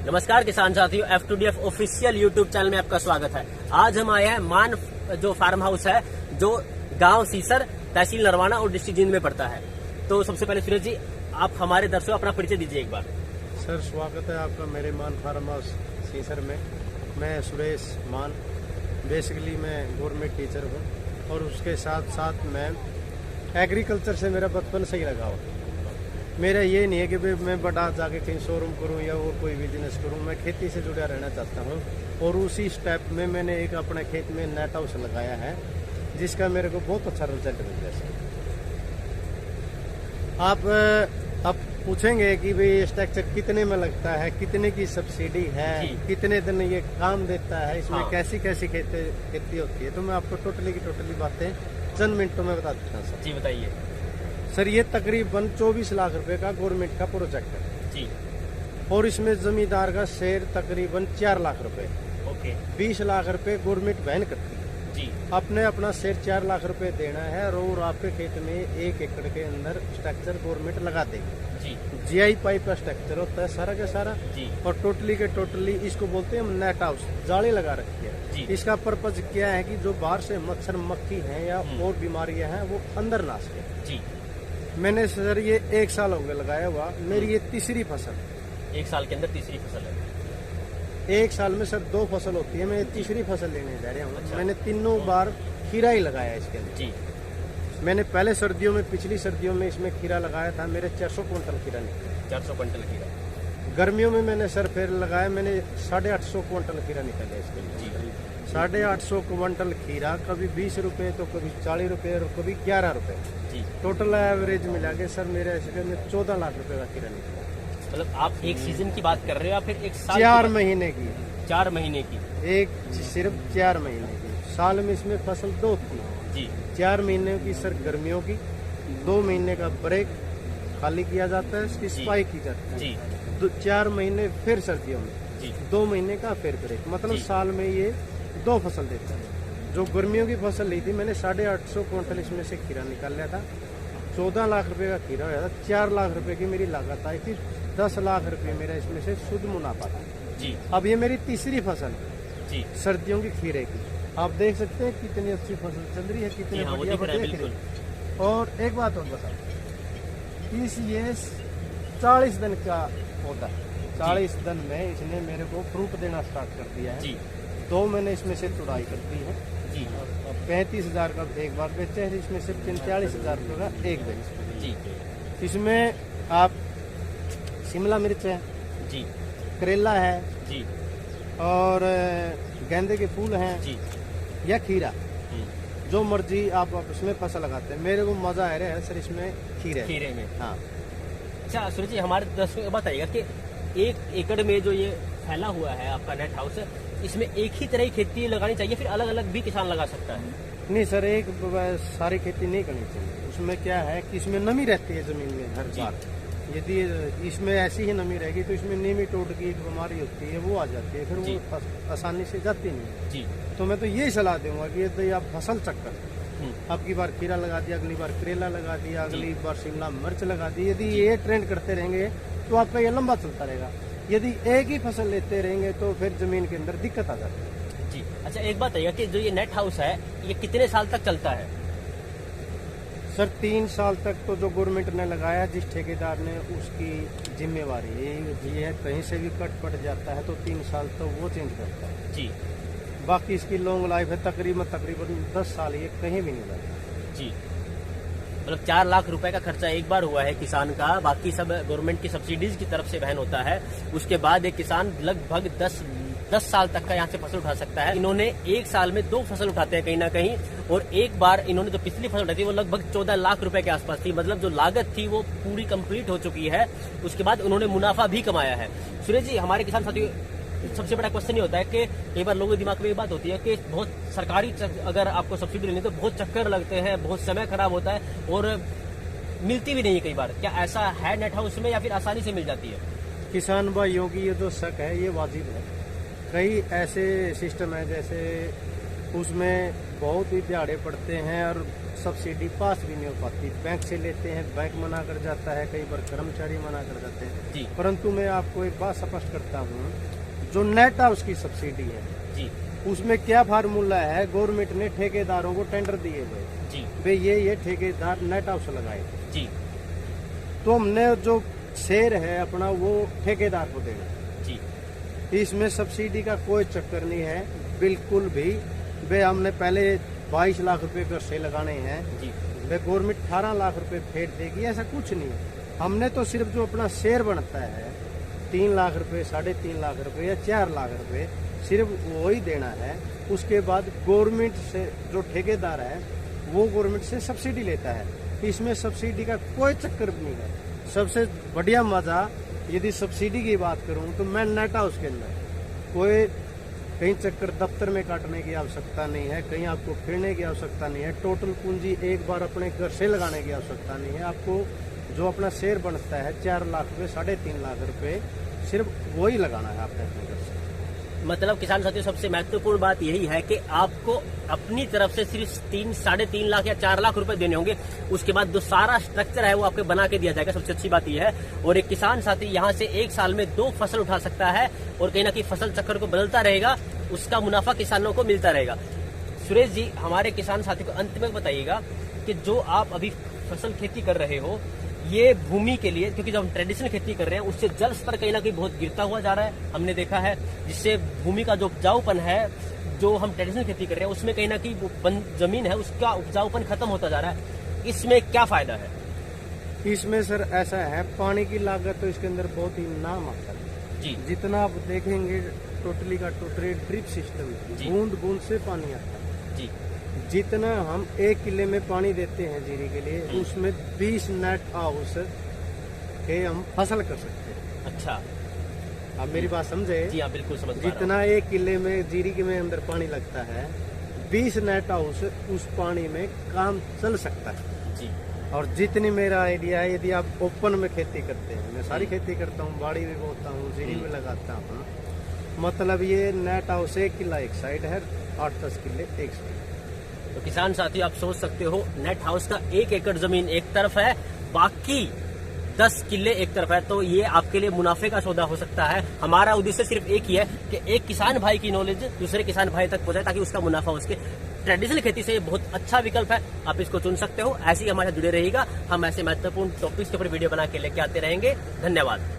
नमस्कार किसान साथियों, F2DF ऑफिशियल यूट्यूब चैनल में आपका स्वागत है। आज हम आए हैं मान जो फार्म हाउस है जो गांव सीसर, तहसील नरवाना और डिस्ट्रिक्ट जींद में पड़ता है। तो सबसे पहले सुरेश जी, आप हमारे दर्शकों अपना परिचय दीजिए एक बार। सर, स्वागत है आपका मेरे मान फार्म हाउस सीसर में। मैं सुरेश मान, बेसिकली मैं गवर्नमेंट टीचर हूँ और उसके साथ साथ मैं एग्रीकल्चर से मेरा बचपन से ही लगा हुआ। मेरा ये नहीं है कि भाई मैं बड़ा जाके कहीं शोरूम करूं या और कोई बिजनेस करूं। मैं खेती से जुड़ा रहना चाहता हूं और उसी स्टेप में मैंने एक अपने खेत में नेट हाउस लगाया है जिसका मेरे को बहुत अच्छा रिजल्ट मिल गया। आप अब पूछेंगे कि भाई स्ट्रक्चर कितने में लगता है, कितने की सब्सिडी है, कितने दिन ये काम देता है, इसमें कैसी कैसी खेती होती है, तो मैं आपको टोटली की टोटली बातें चंद मिनटों में बता देता हूँ। सर जी बताइए। सर, ये तकरीबन 24 लाख रुपए का गवर्नमेंट का प्रोजेक्ट है जी, और इसमें जमींदार का शेयर तकरीबन 4 लाख रुपए। ओके। 20 लाख रुपए गवर्नमेंट वहन करती है जी। अपने अपना शेयर 4 लाख रुपए देना है और आपके खेत में 1 एकड़ के अंदर स्ट्रक्चर गवर्नमेंट लगा देगी जी। जीआई पाइप का स्ट्रक्चर होता है सारा का सारा जी। और टोटली के टोटली इसको बोलते हैं हम नेट हाउस, जाली लगा रखी है जी। इसका पर्पज क्या है कि जो बाहर से मच्छर मक्खी हैं या और बीमारियां हैं वो अंदर ना सके जी। मैंने सर ये 1 साल हो गया लगाया हुआ, मेरी ये तीसरी फसल। 1 साल के अंदर तीसरी फसल है। 1 साल में सर 2 फसल होती है, मैं तीसरी फसल लेने जा रहा हूँ। अच्छा। मैंने तीनों बार खीरा ही लगाया इसके अंदर जी। मैंने पहले सर्दियों में, पिछली सर्दियों में इसमें खीरा लगाया था, मेरे 400 क्विंटल खीरा निकला। 400 क्विंटल खीरा। गर्मियों में मैंने सर फिर लगाया, मैंने 850 क्विंटल खीरा निकला इसके लिए। 850 क्विंटल खीरा, कभी 20 रुपए तो कभी 40 रुपए और कभी 11 रुपए जी। टोटल एवरेज मिला के सर मेरे इसके में 14 लाख रुपए का खीरा निकला। मतलब आप एक सीजन की बात कर रहे हो या फिर एक साल? 4 महीने की। 4 महीने की। एक सिर्फ 4 महीने की। साल में इसमें फसल 2 थी जी। 4 महीने की सर गर्मियों की, 2 महीने का ब्रेक खाली किया जाता है, इसकी सफाई की जाती है जी। 4 महीने फिर सर्दियों में जी। 2 महीने का फिर ब्रेक, मतलब जी। साल में ये 2 फसल देता है। जो गर्मियों की फसल ली थी मैंने 850 क्विंटल इसमें से खीरा निकाल लिया था। 14 लाख रुपए का खीरा होया था। 4 लाख रुपए की मेरी लागत आई थी। 10 लाख रुपए मेरा इसमें से शुद्ध मुनाफा था जी। अब ये मेरी तीसरी फसल है जी। सर्दियों की खीरे की। आप देख सकते हैं कितनी अच्छी फसल चल रही है, कितने हाँ, वो बढ़िया दिख रहा है, बढ़िया बिल्कुल। खीरे। और एक बात और बताओ, ये 40 दिन का पौधा है। 40 दिन में इसने मेरे को फ्रूट देना स्टार्ट कर दिया है जी। 2 मैंने इसमें से तुड़ाई कर दी है जी। 35,000 का एक बार बेचा है, इसमें से 45,000 रुपये का एक बेच जी। इसमें आप शिमला मिर्च है जी। करेला है जी। और गेंदे के फूल हैं जी। या खीरा, जो मर्जी आप उसमें फसल लगाते हैं। मेरे को मजा आ रहा है सर इसमें खीरे में। हाँ। अच्छा सूरज जी, हमारे दर्शकों को बताइएगा कि 1 एकड़ में जो ये फैला हुआ है आपका नेट हाउस, इसमें एक ही तरह की खेती लगानी चाहिए फिर अलग अलग भी किसान लगा सकता है? नहीं सर, एक सारी खेती नहीं करनी चाहिए। उसमें क्या है कि इसमें नमी रहती है जमीन में हर बार। यदि इसमें ऐसी ही नमी रहेगी तो इसमें नीमीटोड की एक बीमारी होती है, वो आ जाती है, फिर वो आसानी से जाती नहीं जी। तो मैं तो यही सलाह दूंगा कि यदि आप फसल चक्कर अब की बार खीरा लगा दिया, अगली बार करेला लगा दिया, अगली बार शिमला मिर्च लगा दी, यदि ये ट्रेंड करते रहेंगे तो आपका ये लंबा चलता रहेगा। यदि एक ही फसल लेते रहेंगे तो फिर जमीन के अंदर दिक्कत आ जाती है जी। अच्छा एक बात बताइएगा कि जो ये नेट हाउस है ये कितने साल तक चलता है? सर 3 साल तक तो जो गवर्नमेंट ने लगाया, जिस ठेकेदार ने, उसकी जिम्मेवारी ये है। कहीं से भी कट पड़ जाता है तो 3 साल तो वो चेंज करता है जी। बाकी इसकी लॉन्ग लाइफ है तकरीबन 10 साल, ये कहीं भी नहीं जाता जी। मतलब 4 लाख रुपए का खर्चा एक बार हुआ है किसान का, बाकी सब गवर्नमेंट की सब्सिडीज की तरफ से वहन होता है। उसके बाद एक किसान लगभग 10 साल तक का यहाँ से फसल उठा सकता है। इन्होंने 1 साल में 2 फसल उठाते हैं कहीं ना कहीं, और एक बार इन्होंने जो पिछली फसल उठाई थी वो लगभग 14 लाख रुपए के आसपास थी। मतलब जो लागत थी वो पूरी कंप्लीट हो चुकी है। उसके बाद उन्होंने मुनाफा भी कमाया है। सुरेश जी, हमारे किसान साथियों सबसे बड़ा क्वेश्चन ये होता है कि कई बार लोगों के दिमाग में ये बात होती है कि बहुत सरकारी अगर आपको सब्सिडी लेनी तो बहुत चक्कर लगते हैं, बहुत समय खराब होता है और मिलती भी नहीं है कई बार। क्या ऐसा है नेट हाउस में या फिर आसानी से मिल जाती है? किसान भाइयों की ये जो शक है ये वाजिब है। कई ऐसे सिस्टम है जैसे उसमें बहुत ही दिहाड़े पड़ते हैं और सब्सिडी पास भी नहीं हो पाती। बैंक से लेते हैं, बैंक मना कर जाता है, कई बार कर्मचारी मना कर जाते हैं जी परंतु मैं आपको एक बात स्पष्ट करता हूँ, जो नेट हाउस की सब्सिडी है जी उसमें क्या फार्मूला है, गवर्नमेंट ने ठेकेदारों को टेंडर दिए हुए जी वे ये ठेकेदार नेट हाउस लगाए, जी तो हमने जो शेयर है अपना वो ठेकेदार को देना। जी इसमें सब्सिडी का कोई चक्कर नहीं है बिल्कुल भी। वे हमने पहले 22 लाख रुपए का शेयर लगाने हैं, जी वे गवर्नमेंट 18 लाख रुपए फेर देगी, ऐसा कुछ नहीं है। हमने तो सिर्फ जो अपना शेयर बनता है 3 लाख रुपए, 3.5 लाख रुपए या 4 लाख रुपए सिर्फ वही देना है। उसके बाद गवर्नमेंट से जो ठेकेदार है वो गवर्नमेंट से सब्सिडी लेता है। इसमें सब्सिडी का कोई चक्कर भी नहीं है। सबसे बढ़िया मजा, यदि सब्सिडी की बात करूं तो मैं नेट हाउस के अंदर कोई कहीं चक्कर दफ्तर में काटने की आवश्यकता नहीं है, कहीं आपको फिरने की आवश्यकता नहीं है, टोटल पूंजी एक बार अपने घर से लगाने की आवश्यकता नहीं है। आपको जो अपना शेयर बनता है 4 लाख रुपए, 3.5 लाख रुपए सिर्फ वही लगाना है आपने अपने घर से। मतलब किसान साथियों, सबसे महत्वपूर्ण बात यही है कि आपको अपनी तरफ से सिर्फ 3-3.5 लाख या 4 लाख रुपए देने होंगे। उसके बाद जो सारा स्ट्रक्चर है वो आपको बना के दिया जाएगा। सबसे अच्छी बात यह है। और एक किसान साथी यहाँ से एक साल में 2 फसल उठा सकता है और कहीं ना कहीं फसल चक्कर को बदलता रहेगा, उसका मुनाफा किसानों को मिलता रहेगा। सुरेश जी, हमारे किसान साथी को अंत में बताइएगा कि जो आप अभी फसल खेती कर रहे हो, ये भूमि के लिए, क्योंकि जब हम ट्रेडिशनल खेती कर रहे हैं उससे जल स्तर कहीं ना कहीं बहुत गिरता हुआ जा रहा है, हमने देखा है, जिससे भूमि का जो उपजाऊपन है, जो हम ट्रेडिशनल खेती कर रहे हैं उसमें कहीं ना कहीं वो जमीन है उसका उपजाऊपन खत्म होता जा रहा है। इसमें क्या फायदा है? इसमें सर ऐसा है, पानी की लागत तो इसके अंदर बहुत ही नाम आता है जी। जितना आप देखेंगे टोटली का टोटली ड्रिप सिस्टम, बूंद बूंद से पानी आता है जी। जितना हम 1 किले में पानी देते हैं जीरी के लिए, उसमें 20 नेट हाउस के हम फसल कर सकते हैं। अच्छा, आप मेरी बात समझे? जी हाँ, बिल्कुल समझ पा रहा हूं। जितना 1 किले में जीरी के में अंदर पानी लगता है, 20 नेट हाउस उस पानी में काम चल सकता है जी। और जितनी मेरा आइडिया है, यदि आप ओपन में खेती करते हैं, मैं सारी खेती करता हूँ, बाड़ी भी बोता हूँ, जीरी भी लगाता हूँ, मतलब ये नेट हाउस 1 किला एक साइड है, 8-10 किले एक साइड। तो किसान साथी, आप सोच सकते हो, नेट हाउस का 1 एकड़ जमीन एक तरफ है, बाकी 10 किले एक तरफ है, तो ये आपके लिए मुनाफे का सौदा हो सकता है। हमारा उद्देश्य सिर्फ एक ही है कि एक किसान भाई की नॉलेज दूसरे किसान भाई तक पहुंचे, ताकि उसका मुनाफा हो सके। ट्रेडिशनल खेती से ये बहुत अच्छा विकल्प है, आप इसको चुन सकते हो। ऐसे ही हमारे साथ जुड़े रहिएगा, हम ऐसे महत्वपूर्ण टॉपिक्स के ऊपर वीडियो बना के लेके आते रहेंगे। धन्यवाद।